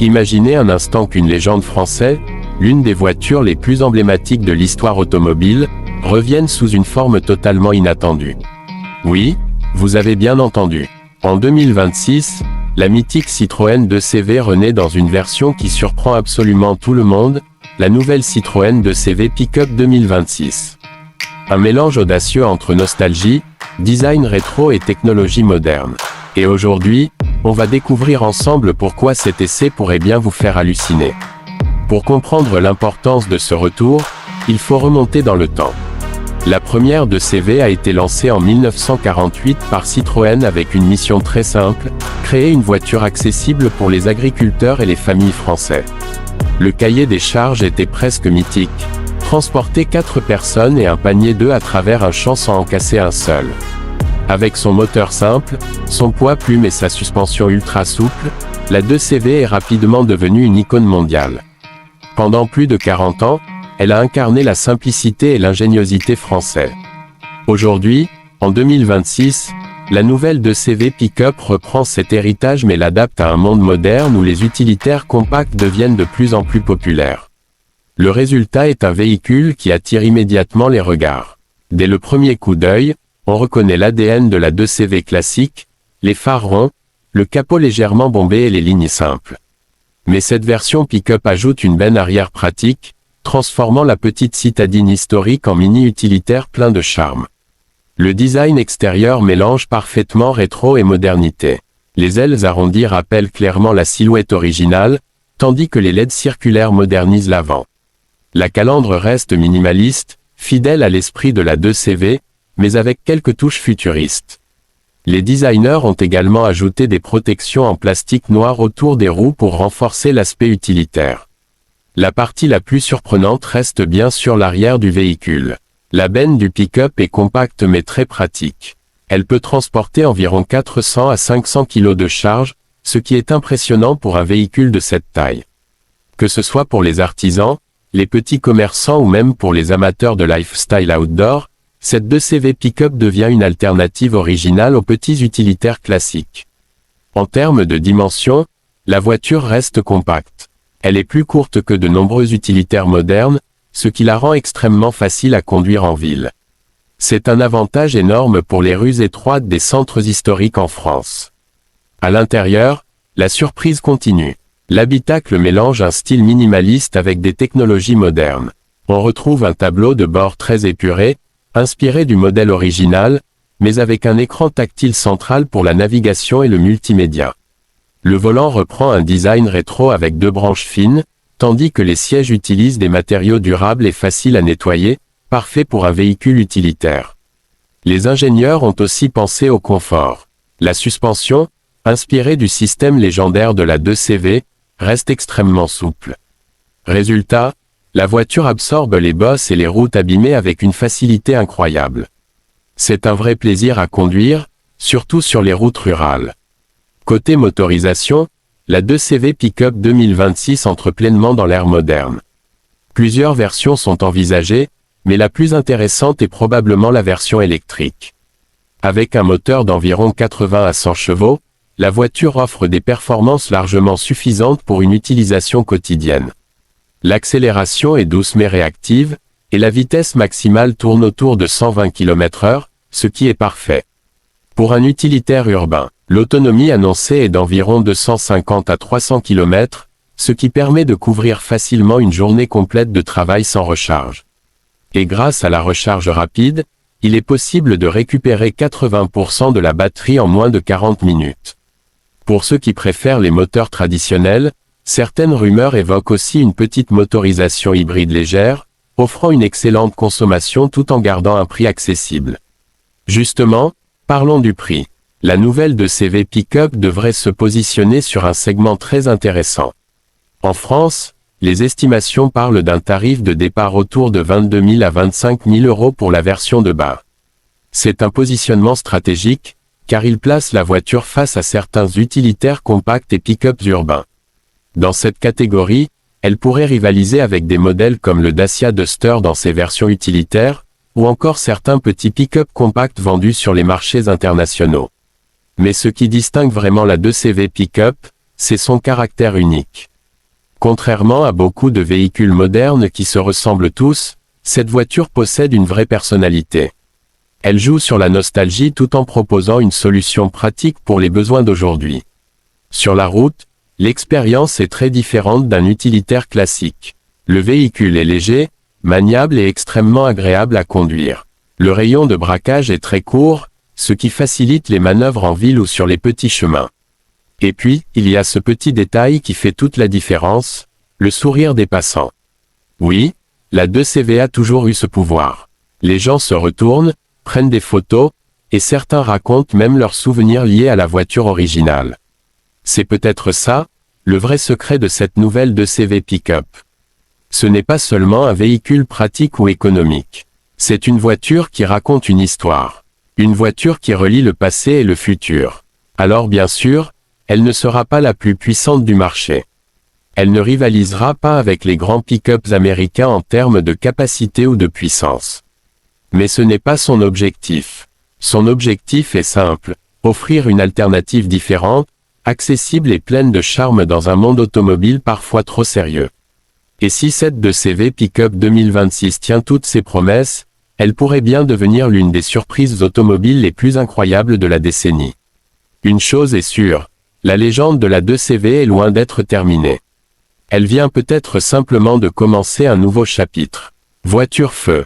Imaginez un instant qu'une légende française, l'une des voitures les plus emblématiques de l'histoire automobile, revienne sous une forme totalement inattendue. Oui, vous avez bien entendu. En 2026, la mythique Citroën 2CV renaît dans une version qui surprend absolument tout le monde, la nouvelle Citroën 2CV Pick-up 2026. Un mélange audacieux entre nostalgie, design rétro et technologie moderne. Et aujourd'hui, on va découvrir ensemble pourquoi cet essai pourrait bien vous faire halluciner. Pour comprendre l'importance de ce retour, il faut remonter dans le temps. La première 2CV a été lancée en 1948 par Citroën avec une mission très simple, créer une voiture accessible pour les agriculteurs et les familles françaises. Le cahier des charges était presque mythique. Transporter 4 personnes et un panier d'œufs à travers un champ sans en casser un seul. Avec son moteur simple, son poids plume et sa suspension ultra souple, la 2CV est rapidement devenue une icône mondiale. Pendant plus de 40 ans, elle a incarné la simplicité et l'ingéniosité française. Aujourd'hui, en 2026, la nouvelle 2CV Pick-up reprend cet héritage mais l'adapte à un monde moderne où les utilitaires compacts deviennent de plus en plus populaires. Le résultat est un véhicule qui attire immédiatement les regards. Dès le premier coup d'œil, on reconnaît l'ADN de la 2CV classique, les phares ronds, le capot légèrement bombé et les lignes simples. Mais cette version pick-up ajoute une benne arrière pratique, transformant la petite citadine historique en mini-utilitaire plein de charme. Le design extérieur mélange parfaitement rétro et modernité. Les ailes arrondies rappellent clairement la silhouette originale, tandis que les LED circulaires modernisent l'avant. La calandre reste minimaliste, fidèle à l'esprit de la 2CV, mais avec quelques touches futuristes. Les designers ont également ajouté des protections en plastique noir autour des roues pour renforcer l'aspect utilitaire. La partie la plus surprenante reste bien sûr l'arrière du véhicule. La benne du pick-up est compacte mais très pratique. Elle peut transporter environ 400 à 500 kg de charge, ce qui est impressionnant pour un véhicule de cette taille. Que ce soit pour les artisans, les petits commerçants ou même pour les amateurs de lifestyle outdoor, cette 2CV Pick-up devient une alternative originale aux petits utilitaires classiques. En termes de dimension, la voiture reste compacte. Elle est plus courte que de nombreux utilitaires modernes, ce qui la rend extrêmement facile à conduire en ville. C'est un avantage énorme pour les rues étroites des centres historiques en France. À l'intérieur, la surprise continue. L'habitacle mélange un style minimaliste avec des technologies modernes. On retrouve un tableau de bord très épuré, inspiré du modèle original, mais avec un écran tactile central pour la navigation et le multimédia. Le volant reprend un design rétro avec 2 branches fines, tandis que les sièges utilisent des matériaux durables et faciles à nettoyer, parfait pour un véhicule utilitaire. Les ingénieurs ont aussi pensé au confort. La suspension, inspirée du système légendaire de la 2CV, reste extrêmement souple. Résultat, la voiture absorbe les bosses et les routes abîmées avec une facilité incroyable. C'est un vrai plaisir à conduire, surtout sur les routes rurales. Côté motorisation, la 2CV Pick-up 2026 entre pleinement dans l'ère moderne. Plusieurs versions sont envisagées, mais la plus intéressante est probablement la version électrique. Avec un moteur d'environ 80 à 100 chevaux, la voiture offre des performances largement suffisantes pour une utilisation quotidienne. L'accélération est douce mais réactive, et la vitesse maximale tourne autour de 120 km/h, ce qui est parfait. Pour un utilitaire urbain, l'autonomie annoncée est d'environ 250 à 300 km, ce qui permet de couvrir facilement une journée complète de travail sans recharge. Et grâce à la recharge rapide, il est possible de récupérer 80% de la batterie en moins de 40 minutes. Pour ceux qui préfèrent les moteurs traditionnels, certaines rumeurs évoquent aussi une petite motorisation hybride légère, offrant une excellente consommation tout en gardant un prix accessible. Justement, parlons du prix. La nouvelle 2CV Pick-up devrait se positionner sur un segment très intéressant. En France, les estimations parlent d'un tarif de départ autour de 22 000 à 25 000 € pour la version de bas. C'est un positionnement stratégique, car il place la voiture face à certains utilitaires compacts et pick-ups urbains. Dans cette catégorie, elle pourrait rivaliser avec des modèles comme le Dacia Duster dans ses versions utilitaires, ou encore certains petits pick-up compacts vendus sur les marchés internationaux. Mais ce qui distingue vraiment la 2CV Pick-up, c'est son caractère unique. Contrairement à beaucoup de véhicules modernes qui se ressemblent tous, cette voiture possède une vraie personnalité. Elle joue sur la nostalgie tout en proposant une solution pratique pour les besoins d'aujourd'hui. Sur la route, l'expérience est très différente d'un utilitaire classique. Le véhicule est léger, maniable et extrêmement agréable à conduire. Le rayon de braquage est très court, ce qui facilite les manœuvres en ville ou sur les petits chemins. Et puis, il y a ce petit détail qui fait toute la différence, le sourire des passants. Oui, la 2CV a toujours eu ce pouvoir. Les gens se retournent, prennent des photos, et certains racontent même leurs souvenirs liés à la voiture originale. C'est peut-être ça, le vrai secret de cette nouvelle 2CV pick-up. Ce n'est pas seulement un véhicule pratique ou économique. C'est une voiture qui raconte une histoire. Une voiture qui relie le passé et le futur. Alors bien sûr, elle ne sera pas la plus puissante du marché. Elle ne rivalisera pas avec les grands pick-ups américains en termes de capacité ou de puissance. Mais ce n'est pas son objectif. Son objectif est simple, offrir une alternative différente, accessible et pleine de charme dans un monde automobile parfois trop sérieux. Et si cette 2CV Pick-up 2026 tient toutes ses promesses, elle pourrait bien devenir l'une des surprises automobiles les plus incroyables de la décennie. Une chose est sûre, la légende de la 2CV est loin d'être terminée. Elle vient peut-être simplement de commencer un nouveau chapitre. Voiture feu.